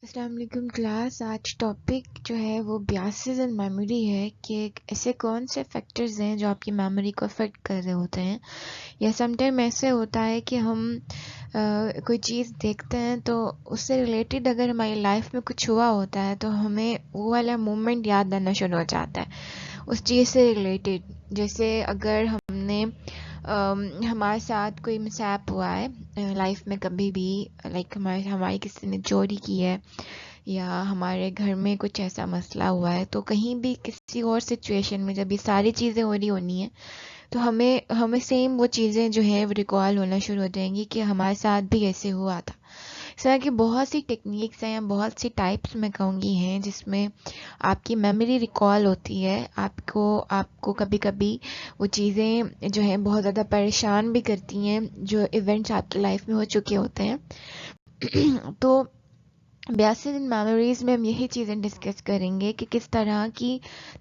अस्सलाम वालेकुम क्लास। आज टॉपिक जो है वो बियासेस एंड मेमोरी है कि ऐसे कौन से फैक्टर्स हैं जो आपकी मेमोरी को अफेक्ट कर रहे होते हैं। या समटाइम ऐसे होता है कि हम कोई चीज़ देखते हैं तो उससे रिलेटेड अगर हमारी लाइफ में कुछ हुआ होता है तो हमें वो वाला मोमेंट याद आना शुरू हो जाता है उस चीज़ से रिलेटेड। जैसे अगर हमने हमारे साथ कोई मिसहैप हुआ है लाइफ में कभी भी, लाइक हमारी किसी ने चोरी की है या हमारे घर में कुछ ऐसा मसला हुआ है, तो कहीं भी किसी और सिचुएशन में जब ये सारी चीज़ें हो रही होनी है तो हमें हमें सेम वो चीज़ें जो है वो रिकॉल होना शुरू हो जाएंगी कि हमारे साथ भी ऐसे हुआ था। इस तरह की बहुत सी टेक्निक्स हैं या बहुत सी टाइप्स मैं कहूँगी हैं जिसमें आपकी मेमोरी रिकॉल होती है। आपको आपको कभी कभी वो चीज़ें जो हैं बहुत ज़्यादा परेशान भी करती हैं, जो इवेंट्स आपकी लाइफ में हो चुके होते हैं। तो बेसिस इन मेमोरीज में हम यही चीज़ें डिस्कस करेंगे कि किस तरह की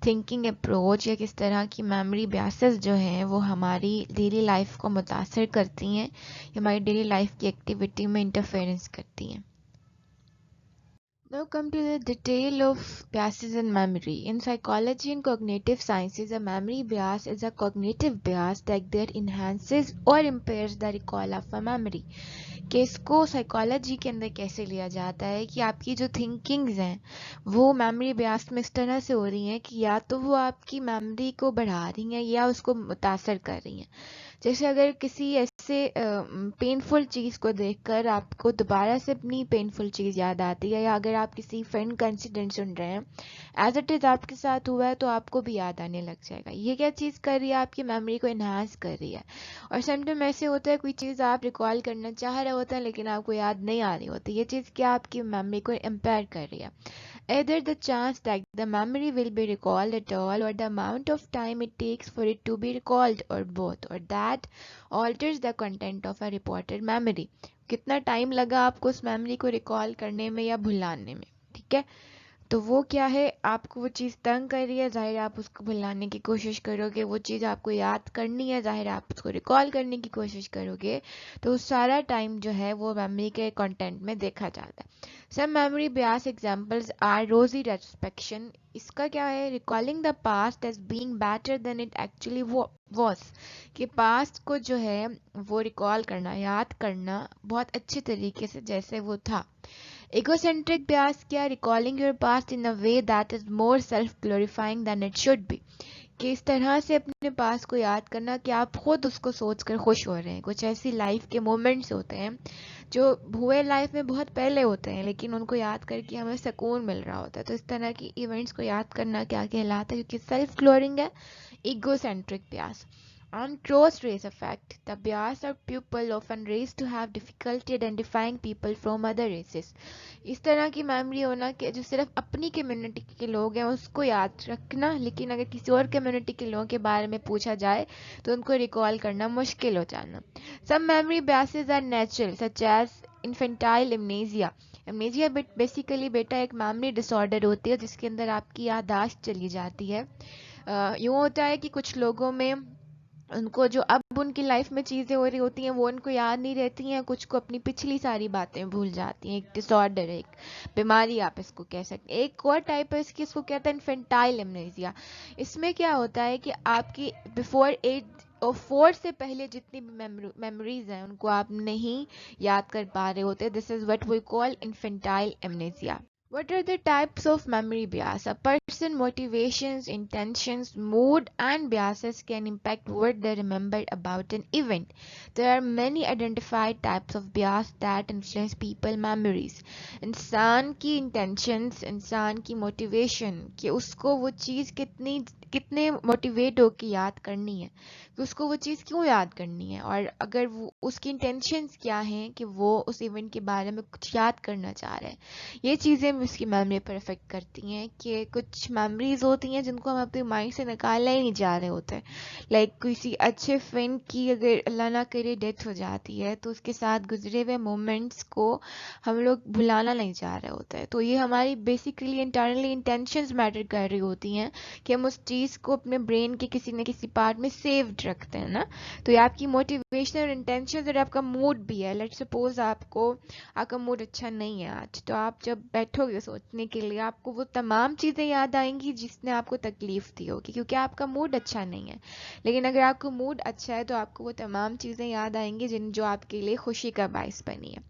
थिंकिंग अप्रोच या किस तरह की मेमोरी बेसिस जो हैं वो हमारी डेली लाइफ को मुतासर करती हैं या हमारी डेली लाइफ की एक्टिविटी में इंटरफेरेंस करती हैं। Now come to the detail of biases in memory. In psychology and cognitive sciences, a memory bias is a cognitive bias that enhances or impairs the recall of a memory. कि इसको psychology के अंदर कैसे लिया जाता है कि आपकी जो थिंकिंग्स हैं वो मेमोरी बियास में इस तरह से हो रही हैं कि या तो वो आपकी मेमोरी को बढ़ा रही हैं या उसको मुतासर कर रही हैं। जैसे अगर किसी ऐसे पेनफुल चीज़ को देखकर आपको दोबारा से अपनी पेनफुल चीज़ याद आती है, या अगर आप किसी फ्रेंड का इंसिडेंट सुन रहे हैं एज इट इज़ आपके साथ हुआ है तो आपको भी याद आने लग जाएगा। ये क्या चीज़ कर रही है? आपकी मेमोरी को इन्हांस कर रही है। और समटाइम ऐसे होता है कोई चीज़ आप रिकॉल करना चाह रहे होते हैं लेकिन आपको याद नहीं आ रही होती। ये चीज़ क्या आपकी मेमोरी को इम्पेयर कर रही है? Either the chance that the memory will be recalled at all, or the amount of time it takes for it to be recalled, or both, or that alters the content of a reported memory. कितना time लगा आपको उस memory को recall करने में या भुलाने में, ठीक है? तो वो क्या है, आपको वो चीज़ तंग कर रही है, ज़ाहिर आप उसको भुलाने की कोशिश करोगे। वो चीज़ आपको याद करनी है, ज़ाहिर आप उसको रिकॉल करने की कोशिश करोगे। तो सारा टाइम जो है वो मेमोरी के कंटेंट में देखा जाता है। Some memory bias examples are rosy retrospection. इसका क्या है? Recalling the past as being better than it actually was. कि पास्ट को जो है वो रिकॉल करना, याद करना बहुत अच्छे तरीके से जैसे वो था। Egocentric bias क्या? Recalling your past in a way that is more self-glorifying than it should be. कि इस तरह से अपने पास को याद करना कि आप खुद उसको सोचकर खुश हो रहे हैं। कुछ ऐसी लाइफ के मोमेंट्स होते हैं जो हुए लाइफ में बहुत पहले होते हैं लेकिन उनको याद करके हमें सुकून मिल रहा होता है। तो इस तरह की इवेंट्स को याद करना क्या कहलाता है? क्योंकि सेल्फ ग्लोरिंग है। egocentric bias. On cross race effect, the bias of people often raised to have difficulty identifying people from other races. इस तरह की मेमोरी होना कि जो सिर्फ अपनी कम्युनिटी के लोग हैं उसको याद रखना, लेकिन अगर किसी और कम्युनिटी के लोगों के बारे में पूछा जाए तो उनको रिकॉल करना मुश्किल हो जाना। Some memory biases are natural such as infantile amnesia. Amnesia basically बेटा एक मेमोरी डिसऑर्डर होती है जिसके अंदर आपकी याददाश्त चली जाती है। यूँ होता है कि कुछ लोगों में उनको जो अब उनकी लाइफ में चीज़ें हो रही होती हैं वो उनको याद नहीं रहती हैं, कुछ को अपनी पिछली सारी बातें भूल जाती हैं। एक डिसऑर्डर है, एक बीमारी आप इसको कह सकते हैं। एक और टाइप है इसकी, इसको कहते हैं इन्फेंटाइल एमनेजिया। इसमें क्या होता है कि आपकी बिफोर एज और 4 से पहले जितनी भी मेमोरीज हैं उनको आप नहीं याद कर पा रहे होते। This is what we call infantile amnesia. What are the types of memory bias? A person's motivations, intentions, mood, and biases can impact what they remember about an event. There are many identified types of bias that influence people memories. इंसान की intentions, इंसान की motivation कि उसको वो चीज़ कितने motivate होकर याद करनी है, कि उसको वो चीज़ क्यों याद करनी है, और अगर वो उसकी इंटेंशंस क्या हैं कि वो उस इवेंट के बारे में कुछ याद करना चाह रहे हैं। ये चीज़ें उसकी मेमोरी पर अफेक्ट करती हैं कि कुछ मेमोरीज होती हैं जिनको हम अपने माइंड से निकालना ही नहीं चाह रहे होते। लाइक किसी अच्छे फ्रेंड की अगर अल्लाह ना करे डेथ हो जाती है तो उसके साथ गुजरे हुए मोमेंट्स को हम लोग भुलाना नहीं चाह रहे होते हैं। तो ये हमारी बेसिकली इंटरनली इंटेंशंस मैटर कर रही होती हैं कि हम उस चीज़ को अपने ब्रेन के किसी न किसी पार्ट में सेव्ड रखते हैं ना। तो ये आपकी मोटिवेशनल इंटेंशन और आपका मूड भी है। लेट्स सपोज आपका मूड अच्छा नहीं है आज, तो आप जब बैठोगे सोचने के लिए, आपको वो तमाम चीज़ें याद आएंगी जिसने आपको तकलीफ दी होगी, क्योंकि आपका मूड अच्छा नहीं है। लेकिन अगर आपका मूड अच्छा है तो आपको वो तमाम चीज़ें याद आएंगी जो आपके लिए खुशी का बायस बनी है।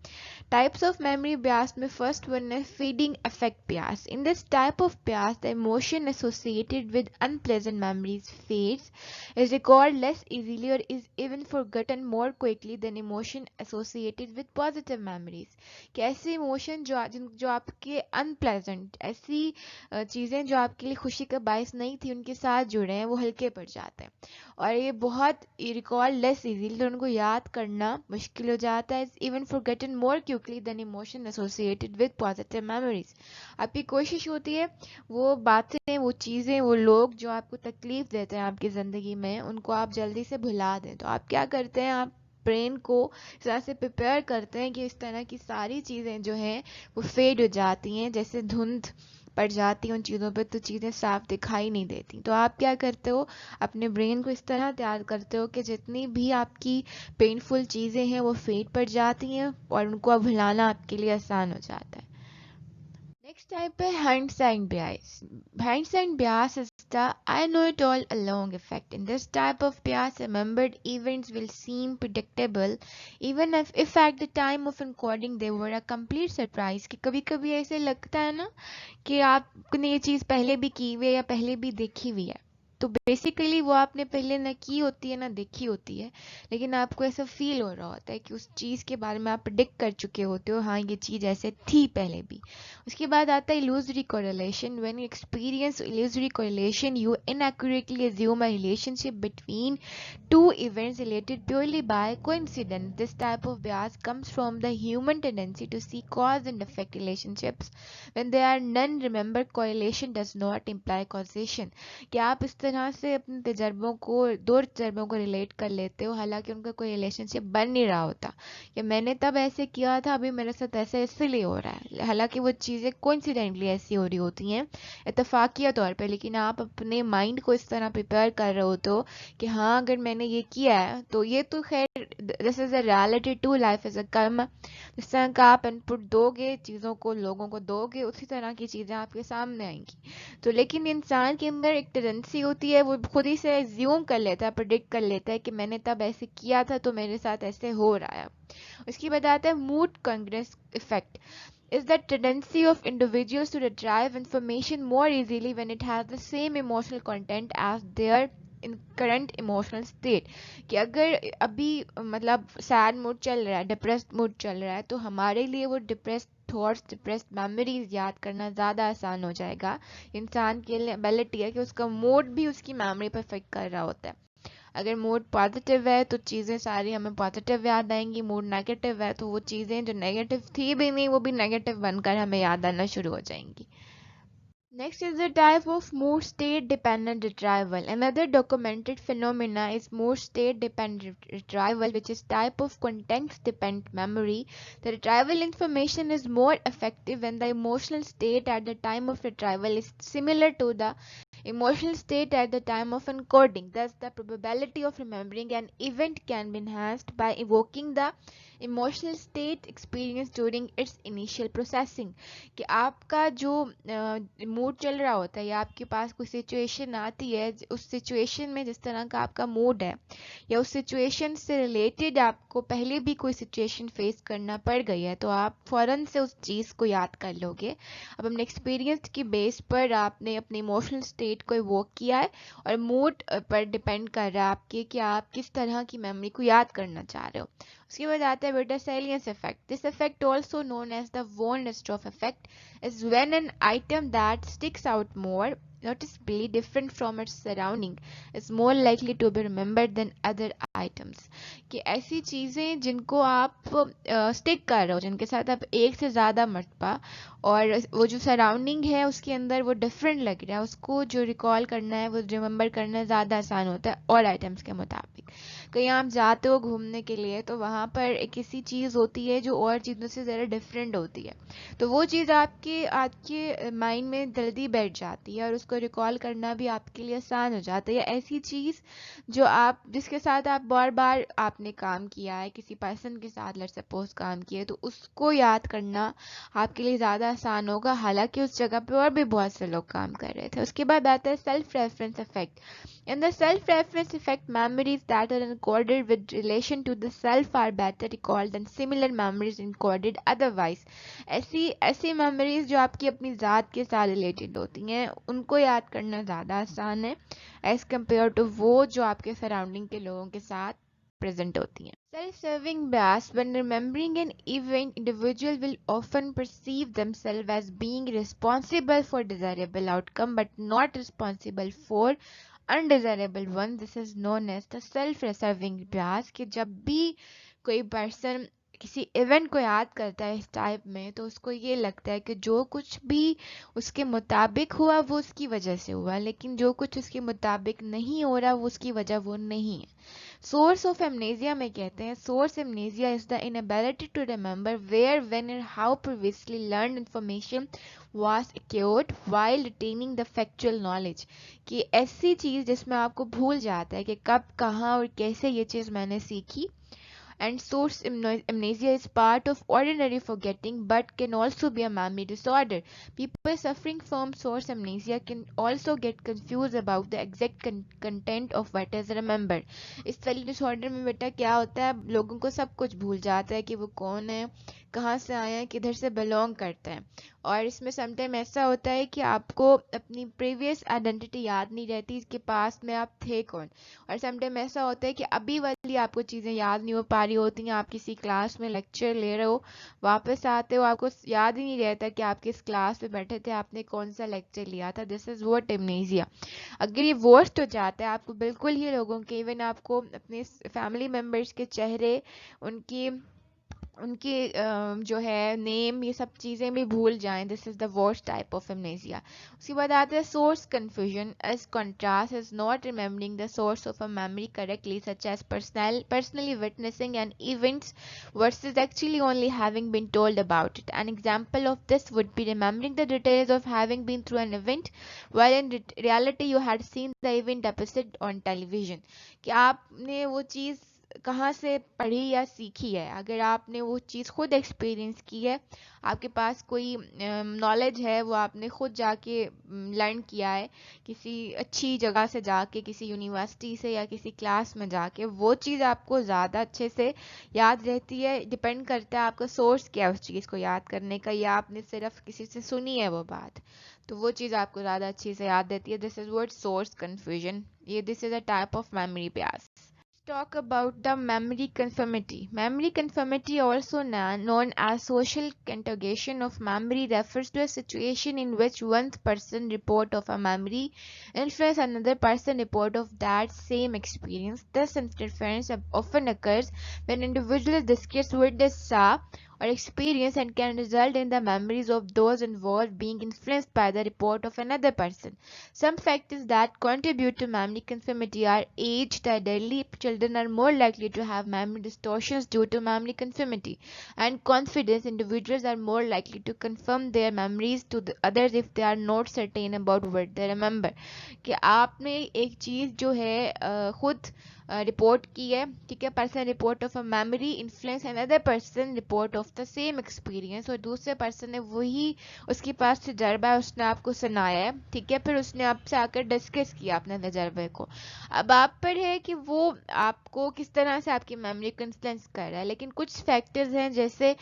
Types of memory bias में first one is feeding effect bias. In this type of bias, the emotion associated with unpleasant memories fades, is recalled less easily or is even forgotten more quickly than emotion associated with positive memories. कि ऐसे emotion जो आपके unpleasant, ऐसी चीज़ें जो आपके लिए खुशी का बायस नहीं थी, उनके साथ जुड़े हैं, वो हल्के पड़ जाते हैं और ये बहुत रिकॉल लेस इजीली, तो उनको याद करना मुश्किल हो जाता है। Even forgotten more quickly than emotion associated with positive memories. आपकी कोशिश होती है वो बातें, वो चीज़ें, वो लोग जो आपको तकलीफ देते हैं आपकी ज़िंदगी में, उनको आप जल्दी से भुला दें। तो आप क्या करते हैं, आप ब्रेन को इस तरह से प्रिपेयर करते हैं कि इस तरह की सारी चीज़ें जो हैं वो फेड हो जाती हैं, जैसे धुंध पड़ जाती हैं उन चीज़ों पे, तो चीज़ें साफ दिखाई नहीं देती। तो आप क्या करते हो, अपने ब्रेन को इस तरह तैयार करते हो कि जितनी भी आपकी पेनफुल चीज़ें हैं वो फेड पड़ जाती हैं और उनको भुलाना आपके लिए आसान हो जाता है। Next type है hindsight bias. Hindsight bias is the I know it all along effect. In this type of bias, remembered events will seem predictable even if at the time of encoding they were a complete surprise. कि कभी कभी ऐसे लगता है ना कि आपने ये चीज़ पहले भी की हुई है या पहले भी देखी हुई है, तो बेसिकली वो आपने पहले ना की होती है ना देखी होती है, लेकिन आपको ऐसा फील हो रहा होता है कि उस चीज़ के बारे में आप प्रिडिक्ट कर चुके होते हो, हाँ ये चीज़ ऐसे थी पहले भी। उसके बाद आता है illusory correlation. When you experience illusory correlation, you inaccurately assume a relationship between two events related purely by coincidence. This type of bias comes from the human tendency to see cause and effect relationships when there are none. Remember, correlation does not imply causation. कि आप इस तरह से अपने दो तजर्बों को relate कर लेते हो, हालांकि उनका कोई रिलेशनशिप बन नहीं रहा होता, कि मैंने तब ऐसे किया था, अभी मेरे साथ ऐसे इसलिए हो रहा है, हालांकि वो चीज़ें कोइंसिडेंटली ऐसी हो रही होती हैं इतफाकिया तौर पे, लेकिन आप अपने माइंड को इस तरह प्रिपेयर कर रहे होते हो कि हाँ अगर मैंने ये किया है तो ये तो खैर this is a reality too, life is a karma. जिस तरह का आप इनपुट दोगे, चीज़ों को, लोगों को दोगे, उसी तरह की चीज़ें आपके सामने आएंगी। तो लेकिन इंसान के अंदर एक टेंडेंसी होती है, वो खुद ही से एज्यूम कर लेता है, प्रिडिक्ट कर लेता है कि मैंने तब ऐसे किया था तो मेरे साथ ऐसे हो रहा है। उसकी बात आता है mood Congress effect is the tendency of individuals to retrieve information more easily when it has the same emotional content as their in current emotional state. कि अगर अभी मतलब सैड मूड चल रहा है, डिप्रेस्ड मूड चल रहा है, तो हमारे लिए वो डिप्रेस्ड थॉट्स, डिप्रेस्ड मेमोरीज याद करना ज़्यादा आसान हो जाएगा। इंसान की एबिलिटी है कि उसका मूड भी उसकी मेमोरी पर इफेक्ट कर रहा होता है। अगर मूड पॉजिटिव है तो चीज़ें सारी हमें पॉजिटिव याद आएंगी, मूड नेगेटिव है तो वो चीज़ें जो नेगेटिव थी भी नहीं वो भी नेगेटिव बनकर हमें याद आना शुरू हो जाएंगी। Next is the type of mood state dependent retrieval. Another documented phenomena is mood state dependent retrieval, which is type of context dependent memory. The retrieval information is more effective when the emotional state at the time of retrieval is similar to the emotional state at the time of encoding. Thus, the probability of remembering an event can be enhanced by evoking the emotional state experienced during its initial processing. कि आपका जो mood चल रहा होता है या आपके पास कोई सिचुएशन आती है, उस सिचुएशन में जिस तरह का आपका मूड है या उस सिचुएशन से रिलेटेड आपको पहले भी कोई सिचुएशन फेस करना पड़ गई है, तो आप फ़ौरन से उस चीज़ को याद कर लोगे। अब अपने एक्सपीरियंस की बेस पर आपने अपने इमोशनल स्टेट को इवोक किया है और मूड पर डिपेंड कर रहा है आपके कि आप किस तरह की मेमोरी को याद करना चाह रहे हो। उसके बाद आता है बेटा salience effect. This effect also known as the von Restorff effect is when an item that sticks out more noticeably different from its surrounding is more likely to be remembered than other items. कि ऐसी चीज़ें जिनको आप stick कर रहे हो, जिनके साथ आप एक से ज़्यादा मरतबा, और वो जो सराउंडिंग है उसके अंदर वो डिफरेंट लग रहा है, उसको जो रिकॉल करना है, वो रिमेंबर करना ज़्यादा आसान होता है और आइटम्स के मुताबिक। कहीं आप जाते हो घूमने के लिए तो वहाँ पर एक किसी चीज़ होती है जो और चीज़ों से ज़रा डिफरेंट होती है, तो वो चीज़ आपके माइंड में जल्दी बैठ जाती है और उसको रिकॉल करना भी आपके लिए आसान हो जाता है। या ऐसी चीज़ जो आप जिसके साथ आप बार बार आपने काम किया है, किसी पर्सन के साथ लेट्स सपोज काम किया है, तो उसको याद करना आपके लिए ज़्यादा आसान होगा, हालांकि उस जगह पे और भी बहुत से लोग काम कर रहे थे। उसके बाद आता है self reference effect. In the self-reference effect, memories that are encoded with relation to the self are better recalled than similar memories encoded otherwise. ऐसी ऐसी memories जो आपकी अपनी ज़ात के साथ रिलेटेड होती हैं उनको याद करना ज़्यादा आसान है as compared to वो जो आपके सराउंडिंग के लोगों के साथ प्रेजेंट होती हैं। Self-serving bias. When remembering an event, individual will often perceive themselves as being responsible for desirable outcome but not responsible for undesirable one. This is known as the self-serving bias. कि जब भी कोई person किसी event को याद करता है इस टाइप में, तो उसको ये लगता है कि जो कुछ भी उसके मुताबिक हुआ वो उसकी वजह से हुआ, लेकिन जो कुछ उसके मुताबिक नहीं हो रहा वो उसकी वजह वो नहीं है। सोर्स ऑफ एमनेजिया में कहते हैं, source amnesia is the inability to remember where, when and how previously learned information was acquired while retaining the factual knowledge। कि ऐसी चीज जिसमें आपको भूल जाता है कि कब कहाँ और कैसे ये चीज मैंने सीखी। And source amnesia is part of ordinary forgetting but can also be a memory disorder. People suffering from source amnesia can also get confused about the exact content of what is remembered. इस वाली disorder में बेटा क्या होता है, लोगों को सब कुछ भूल जाता है कि वो कौन है, कहाँ से आए हैं, किधर से बिलोंग करते हैं। और इसमें समटाइम ऐसा होता है कि आपको अपनी प्रीवियस आइडेंटिटी याद नहीं रहती इसके पास में आप थे कौन। और समटाइम ऐसा होता है कि अभी वाली आपको चीज़ें याद नहीं हो पा रही होती हैं, आप किसी क्लास में लेक्चर ले रहे हो, वापस आते हो आपको याद ही नहीं रहता कि आप किस क्लास में बैठे थे, आपने कौन सा लेक्चर लिया था। This is what amnesia. अगर ये वर्स्ट हो जाता है आपको बिल्कुल ही लोगों के, इवन आपको अपने फैमिली मेम्बर्स के चेहरे, उनकी उनकी जो है नेम, ये सब चीज़ें भी भूल जाएं, this is the worst type of amnesia. उसके बाद आता है source confusion. As contrast is not remembering the source of a memory correctly such as personally witnessing an events versus actually only having been told about it. An example of this would be remembering the details of having been through an event while in reality you had seen the event episode on television। कि आपने वो चीज़ कहाँ से पढ़ी या सीखी है, अगर आपने वो चीज़ खुद एक्सपीरियंस की है, आपके पास कोई नॉलेज है, वो आपने खुद जाके लर्न किया है किसी अच्छी जगह से जाके, किसी यूनिवर्सिटी से या किसी क्लास में जाके, वो चीज़ आपको ज़्यादा अच्छे से याद रहती है। डिपेंड करता है आपका सोर्स क्या है उस चीज़ को याद करने का, या आपने सिर्फ किसी से सुनी है वो बात, तो वो चीज़ आपको ज़्यादा अच्छे से याद रहती है। This is what source confusion. ये this is a type of memory bias. Talk about the memory conformity. Memory conformity, also known as social contagion of memory, refers to a situation in which one person report of a memory influence another person report of that same experience. This interference often occurs when individuals discuss what they saw or experience and can result in the memories of those involved being influenced by the report of another person. Some factors that contribute to memory conformity are age. The elderly children are more likely to have memory distortions due to memory conformity, and confidence. Individuals are more likely to confirm their memories to the others if they are not certain about what they remember। कि आपने एक चीज़ जो है खुद report की है, ठीक है, person report of a memory influence another person report of the same experience, और दूसरे पर्सन ने वही उसके पास तजर्बा है, उसने आपको सुनाया है, ठीक है, फिर उसने आपसे आकर डिस्कस किया अपने तजर्बे को। अब आप पर है कि वो आपको किस तरह से आपकी मेमोरी को इन्फ्लुएंस कर रहा है। लेकिन कुछ फैक्टर्स हैं, जैसे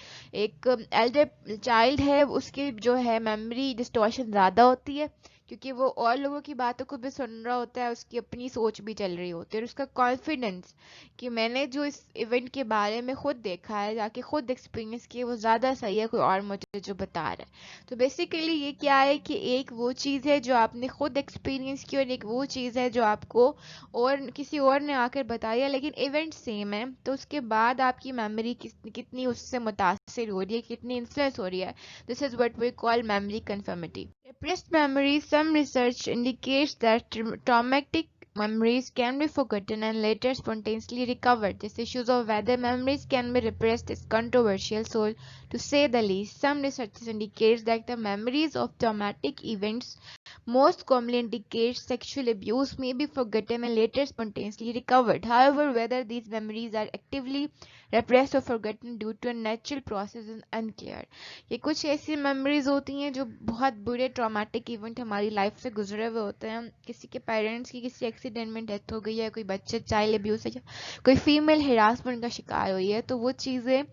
एक एल्डर चाइल्ड है, उसकी जो है मेमोरी डिस्टॉर्शन ज़्यादा होती है क्योंकि वो और लोगों की बातों को भी सुन रहा होता है, उसकी अपनी सोच भी चल रही होती है, और उसका कॉन्फिडेंस कि मैंने जो इस इवेंट के बारे में खुद देखा है, जाके खुद एक्सपीरियंस किया, वो ज़्यादा सही है कोई और मुझे जो बता रहा है। तो बेसिकली ये क्या है कि एक वो चीज़ है जो आपने खुद एक्सपीरियंस की, और एक वो चीज़ है जो आपको और किसी और ने आकर बताई है, लेकिन इवेंट सेम है, तो उसके बाद आपकी मेमोरी कितनी उससे मुतासर हो रही है, कितनी इन्फ्लुएंस हो रही है। This is what we call memory conformity. Repressed memory. Some research indicates that traumatic memories can be forgotten and later spontaneously recovered. This issue of whether memories can be repressed is controversial, so to say the least. Some research indicates that the memories of traumatic events most commonly indicate sexual abuse may be forgotten and later spontaneously recovered. However, whether these memories are actively repressed or forgotten due to a natural process is unclear. ये कुछ ऐसी memories होती हैं जो बहुत बुरे traumatic event हमारी life से गुजरे हुए होते हैं, किसी के पेरेंट्स की किसी एक्सीडेंट में डेथ हो गई है, कोई बच्चे चाइल्ड अब्यूज है, कोई फीमेल हिरासमेंट का शिकार हुई है, तो वो चीज़ें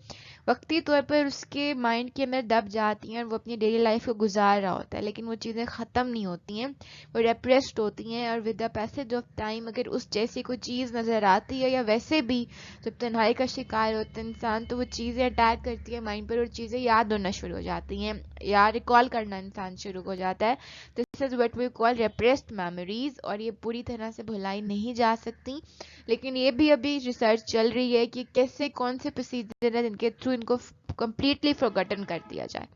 वक्ती तौर पर उसके माइंड के अंदर दब जाती हैं और वो अपनी डेली लाइफ को गुजार रहा होता है, लेकिन वो चीज़ें ख़त्म नहीं होती हैं, वो रेप्रेस्ड होती हैं। और with the passage of time अगर उस जैसी कोई चीज़ नज़र आती है या वैसे भी जब तन्हाई का शिकार होता है इंसान, तो वो चीज़ें अटैक करती है माइंड पर और चीज़ें याद होना शुरू हो जाती हैं या रिकॉल करना इंसान शुरू हो जाता है। This is what we call repressed memories, और ये पूरी तरह से भुलाई नहीं जा सकती, लेकिन ये भी अभी रिसर्च चल रही है कि कैसे कौन से प्रोसीजर है जिनके थ्रू इनको कंप्लीटली फॉरगॉटन कर दिया जाए।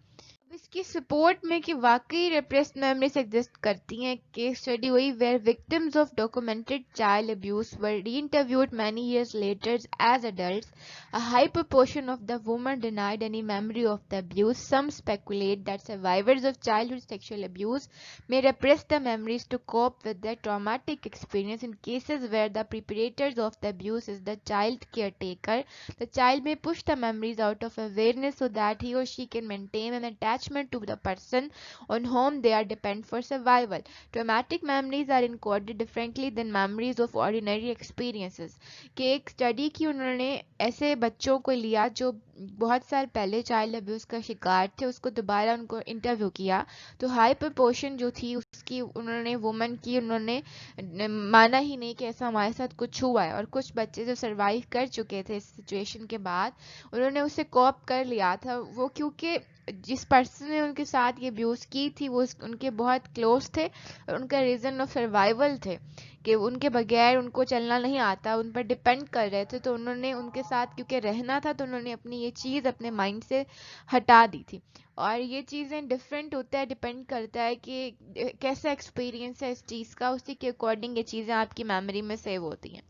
इसकी सपोर्ट में कि वाकई रेप्रेस्ड मेमोरीज एग्जिस्ट करती हैं, केस स्टडी हुई where victims of documented child abuse were reinterviewed many years later as adults. A high proportion of the women denied any memory of the abuse. Some speculate that survivors of childhood sexual abuse may repress the memories to cope with their traumatic experience. In cases where the perpetrators of the abuse is the child caretaker, the child may push the memories out of awareness so that he or she can maintain an attachment to the person on whom they are dependent for survival. Traumatic memories are encoded differently than memories of ordinary experiences. कि एक study की उन्होंने ऐसे बच्चों को लिया जो बहुत साल पहले चाइल्ड अब्यूज का शिकार थे, उसको दोबारा उनको इंटरव्यू किया, तो हाई प्रपोर्शन जो थी उसकी उन्होंने वुमन की उन्होंने माना ही नहीं कि ऐसा हमारे साथ कुछ हुआ है, और कुछ बच्चे जो सरवाइव कर चुके थे इस सिचुएशन के बाद उन्होंने उसे कॉप कर लिया था, वो क्योंकि जिस पर्सन ने उनके साथ ये अब्यूज़ की थी वो उनके बहुत क्लोज थे और उनका रीज़न ऑफ सर्वाइवल थे कि उनके बगैर उनको चलना नहीं आता, उन पर डिपेंड कर रहे थे, तो उन्होंने उनके साथ क्योंकि रहना था तो उन्होंने अपनी ये चीज़ अपने माइंड से हटा दी थी। और ये चीज़ें डिफरेंट होता है, डिपेंड करता है कि कैसा एक्सपीरियंस है इस चीज़ का, उसी के अकॉर्डिंग ये चीज़ें आपकी मेमोरी में सेव होती हैं।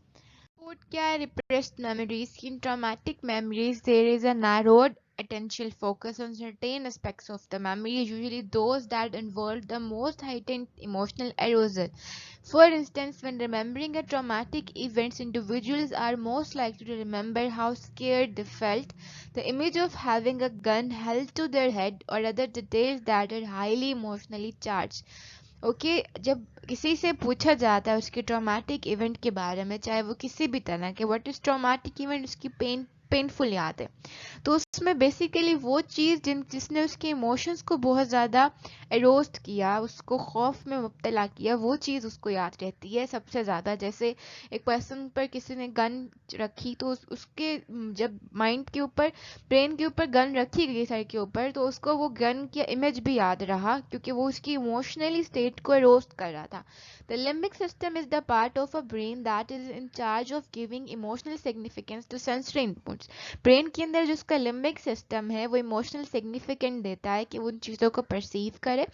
क्या है repressed memories? In traumatic memories, there is a narrowed attentional focus on certain aspects of the memory, usually those that involve the most heightened emotional arousal. For instance, when remembering a traumatic event, individuals are most likely to remember how scared they felt, the image of having a gun held to their head, or other details that are highly emotionally charged. Okay जब किसी से पूछा जाता है उसके traumatic event के बारे में, चाहे वो किसी भी तरह के, व्हाट इज ट्रॉमेटिक इवेंट, उसकी पेनफुल याद है, तो उसमें बेसिकली वो चीज़ जिसने उसके इमोशंस को बहुत ज़्यादा एरोस्ट किया, उसको खौफ में मुब्तला किया, वो चीज़ उसको याद रहती है सबसे ज़्यादा। जैसे एक पर्सन पर किसी ने गन रखी तो उसके जब माइंड के ऊपर, ब्रेन के ऊपर गन रखी गई सर के ऊपर, तो उसको वो गन की इमेज भी याद रहा क्योंकि वो उसकी इमोशनली स्टेट को एरोस्ट कर रहा था। The limbic system is the part of a brain that is in charge of giving emotional significance to sensory inputs. Brain के अंदर जो उसका लिम्बिक सिस्टम है वो इमोशनल सिग्निफिकेंट देता है कि वो उन चीज़ों को परसीव करे।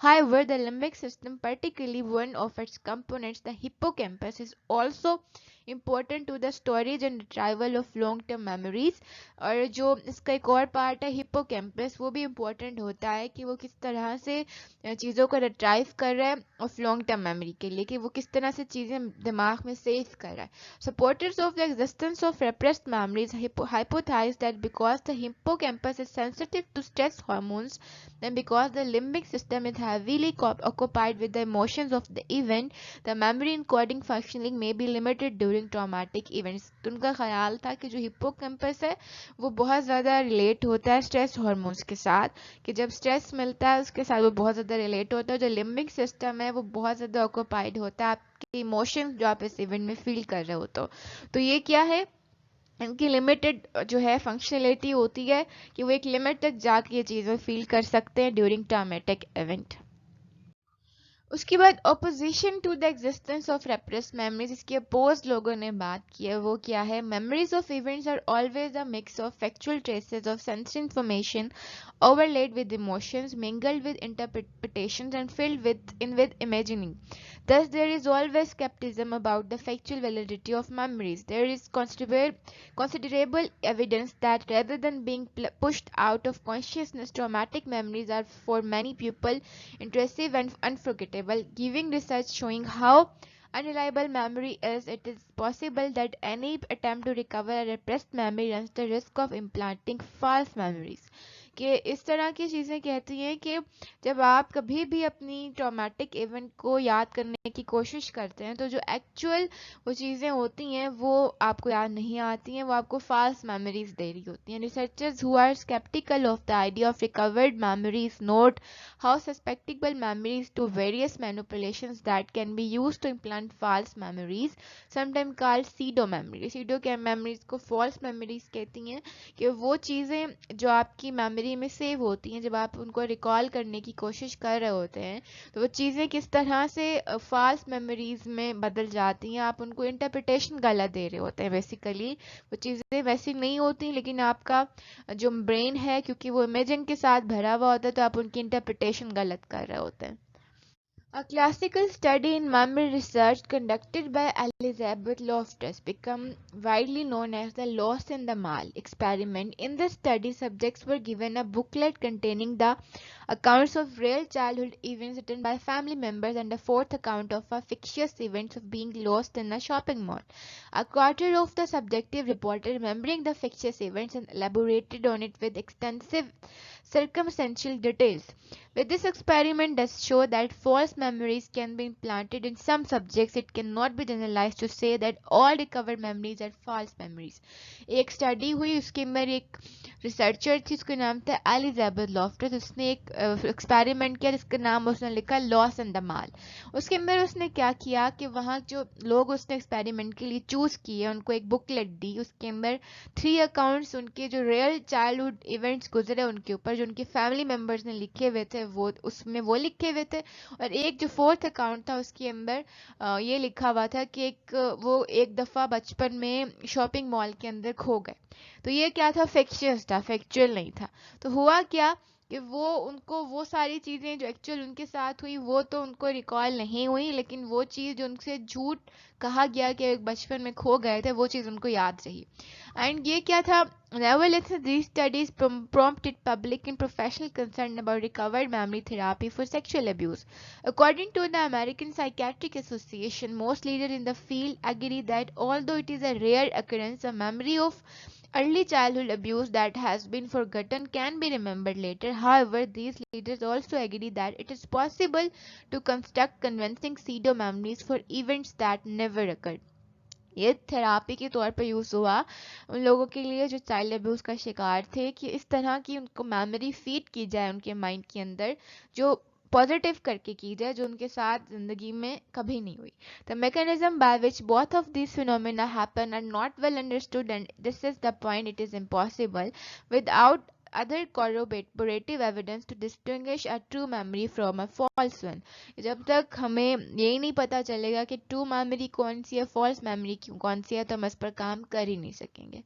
However, the limbic system, particularly one of its components, the hippocampus, is also important to the storage and retrieval of long term memories. और जो इसका एक और पार्ट है हिप्पोकैम्पस, वो भी इम्पोर्टेंट होता है कि वो किस तरह से चीज़ों को रिट्राइव कर रहा है ऑफ लॉन्ग टर्म मेमोरी के लिए, कि वो किस तरह से चीज़ें दिमाग में सेव कर रहा है। Supporters of the existence of repressed memories hypothesize that because the hippocampus is sensitive to stress hormones and because the limbic system is heavily occupied with the emotions of the event, the memory encoding functioning may be limited during traumatic events. तो उनका ख्याल था कि जो hippocampus है वो बहुत ज़्यादा रिलेट होता है स्ट्रेस हार्मोन्स के साथ, कि जब स्ट्रेस मिलता है उसके साथ वो बहुत ज़्यादा रिलेट होता है। जो लिम्बिक सिस्टम है वो बहुत ज़्यादा ऑक्यूपाइड होता है आपके इमोशंस जो आप इस इवेंट में फील कर रहे हो। तो ये क्या है, इनकी लिमिटेड जो है फंक्शनलिटी होती है कि वो एक लिमिट तक जाके ये चीज़ें फील कर सकते हैं ड्यूरिंग ट्रॉमेटिक इवेंट। उसके बाद opposition to the existence of repress memories, इसके अपोज लोगों ने बात की है, वो क्या है, memories of events are always a mix of factual traces of sensory information overlaid with emotions, mingled with interpretations and filled with imagining. Thus, there is always skepticism about the factual validity of memories. There is considerable evidence that rather than being pushed out of consciousness, traumatic memories are for many people intrusive and unforgettable, giving research showing how unreliable memory is. It is possible that any attempt to recover a repressed memory runs the risk of implanting false memories. कि इस तरह की चीज़ें कहती हैं कि जब आप कभी भी अपनी ट्रॉमेटिक इवेंट को याद करने की कोशिश करते हैं तो जो एक्चुअल वो चीज़ें होती हैं वो आपको याद नहीं आती हैं, वो आपको फाल्स मेमोरीज दे रही होती हैं. Researchers who are skeptical of the idea of recovered memories note how susceptible memories to various manipulations that can be used to implant false memories, sometimes called pseudo memories. pseudo memories को false memories कहती हैं कि वो चीज़ें जो आपकी memory में save होती हैं, जब आप उनको रिकॉल करने की कोशिश कर रहे होते हैं तो वो चीज़ें किस तरह से फाल्स मेमोरीज में बदल जाती हैं. आप उनको इंटरप्रिटेशन गलत दे रहे होते हैं. बेसिकली वो चीज़ें वैसी नहीं होती, लेकिन आपका जो ब्रेन है क्योंकि वो इमेजिंग के साथ भरा हुआ होता है तो आप उनकी इंटरप्रिटेशन गलत कर रहे होते हैं. A classical study in memory research conducted by Elizabeth Loftus became widely known as the Lost in the Mall experiment. In this study, subjects were given a booklet containing the accounts of real childhood events written by family members and a fourth account of a fictitious event of being lost in a shopping mall. A quarter of the subjective reported remembering the fictitious events and elaborated on it with extensive circumstantial details. With this experiment does show that false memories can be implanted in some subjects, it cannot be generalized to say that all recovered memories are false memories. एक study हुई, उसके अंदर एक researcher थी, उसका नाम था Elizabeth Loftus. उसने एक एक्सपेरिमेंट किया जिसका नाम उसने लिखा लॉस इन द माल. उसके अंदर उसने क्या किया कि वहाँ जो लोग उसने एक्सपेरिमेंट के लिए चूज़ किए उनको एक बुकलेट दी. उसके अंदर 3 अकाउंट्स उनके जो रियल चाइल्डहुड इवेंट्स गुजरे उनके ऊपर, जो उनके फैमिली मेम्बर्स ने लिखे हुए थे वो उसमें वो लिखे हुए थे. और एक जो फोर्थ अकाउंट था उसके अंदर ये लिखा हुआ था कि वो एक दफ़ा बचपन में शॉपिंग मॉल के अंदर खो गए. तो ये क्या था, फिक्शियस था, फैक्चुअल नहीं था. तो हुआ क्या कि वो उनको वो सारी चीज़ें जो एक्चुअल उनके साथ हुई वो तो उनको रिकॉल नहीं हुई, लेकिन वो चीज़ जो उनसे झूठ कहा गया कि बचपन में खो गए थे वो चीज़ उनको याद रही. एंड ये क्या था, nevertheless these studies prompted public and professional concern about recovered memory therapy for sexual abuse. According to the American Psychiatric Association, most leaders in the field agree that although it is a rare occurrence, a memory of early childhood abuse that has been forgotten can be remembered later. However, these leaders also agree that it is possible to construct convincing pseudo memories for events that never occurred. ये therapy के तौर पर use हुआ उन लोगों के लिए जो चाइल्ड अब्यूज़ का शिकार थे, कि इस तरह की उनको मेमोरी फीड की जाए उनके माइंड के अंदर, जो पॉजिटिव करके की जाए, जो उनके साथ ज़िंदगी में कभी नहीं हुई. The mechanism by which both of these phenomena happen are not well understood, and this is the point. It is impossible without other corroborative evidence to distinguish a true memory from a false one. जब तक हमें यही नहीं पता चलेगा कि true memory कौन सी है, फॉल्स मेमोरी कौन सी है, तो हम इस पर काम कर ही नहीं सकेंगे.